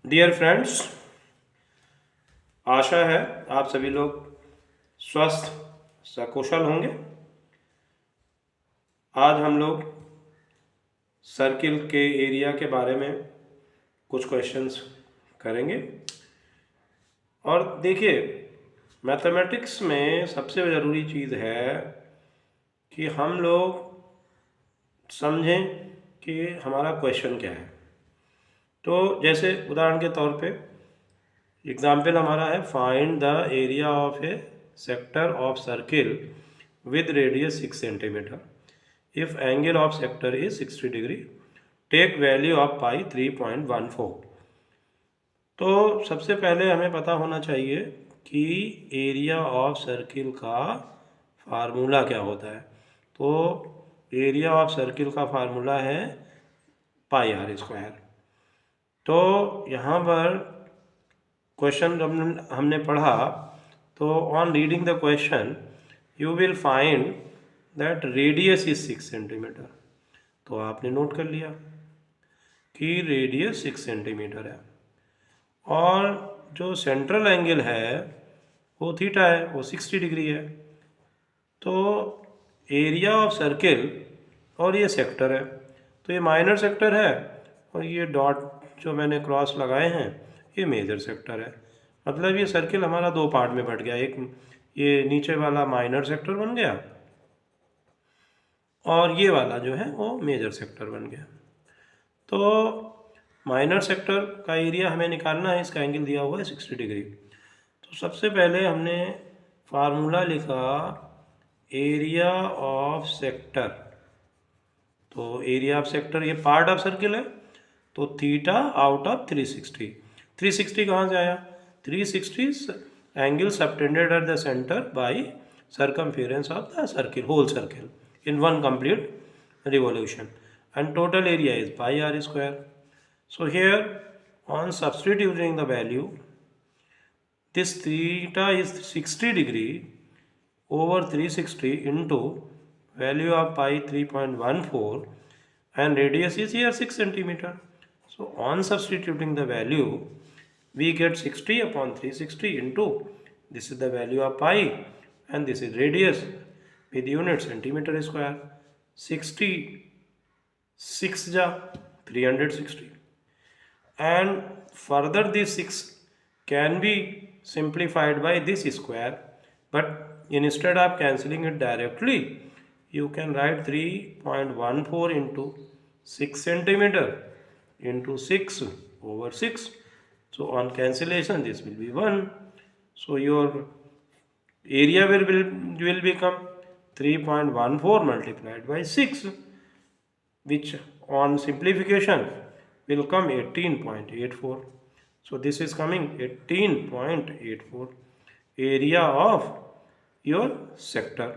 Dear friends, आशा है आप सभी लोग स्वस्थ सकुशल होंगे। आज हम लोग सर्किल के एरिया के बारे में कुछ क्वेश्चंस करेंगे। और देखिए, मैथमेटिक्स में सबसे ज़रूरी चीज़ है कि हम लोग समझें कि हमारा क्वेश्चन क्या है। तो जैसे उदाहरण के तौर पे एग्जाम्पल हमारा है, find the area of a sector of circle with radius 6 centimetre if angle of sector is 60 degree, take value of pi 3.14। तो सबसे पहले हमें पता होना चाहिए कि एरिया ऑफ सर्किल का फार्मूला क्या होता है। तो एरिया ऑफ सर्किल का फार्मूला है पाई आर स्क्वायर। तो यहाँ पर क्वेश्चन हमने पढ़ा, तो on reading the question you will find that radius is 6 centimetre. तो आपने नोट कर लिया कि रेडियस 6 सेंटीमीटर है और जो सेंट्रल एंगल है वो थीटा है, वो 60 डिग्री है। तो एरिया ऑफ सर्किल और ये सेक्टर है, तो ये माइनर सेक्टर है और ये डॉट जो मैंने क्रॉस लगाए हैं ये मेजर सेक्टर है। मतलब ये सर्किल हमारा दो पार्ट में बट गया, एक ये नीचे वाला माइनर सेक्टर बन गया और ये वाला जो है वो मेजर सेक्टर बन गया। तो माइनर सेक्टर का एरिया हमें निकालना है, इसका एंगल दिया हुआ है 60 डिग्री। तो सबसे पहले हमने फार्मूला लिखा एरिया ऑफ सेक्टर। तो एरिया ऑफ सेक्टर ये पार्ट ऑफ सर्किल है, तो थीटा आउट ऑफ 360। 360 कहाँ से आया? 360 angle subtended at the centre by circumference of the circle, whole circle in one complete revolution, and total area is pi r square. So here on substituting the value, this theta is 60 degree over 360 into value of pi 3.14 and radius is here 6 centimeter. So on substituting the value, we get 60 upon 360 into, this is the value of pi and this is radius with unit centimeter square. 60 6 ja 360, and further this 6 can be simplified by this square, but instead of cancelling it directly you can write 3.14 into 6 centimeter into 6 over 6. So on cancellation this will be 1. So your area will become 3.14 multiplied by 6, which on simplification will come 18.84. So this is coming 18.84 area of your sector.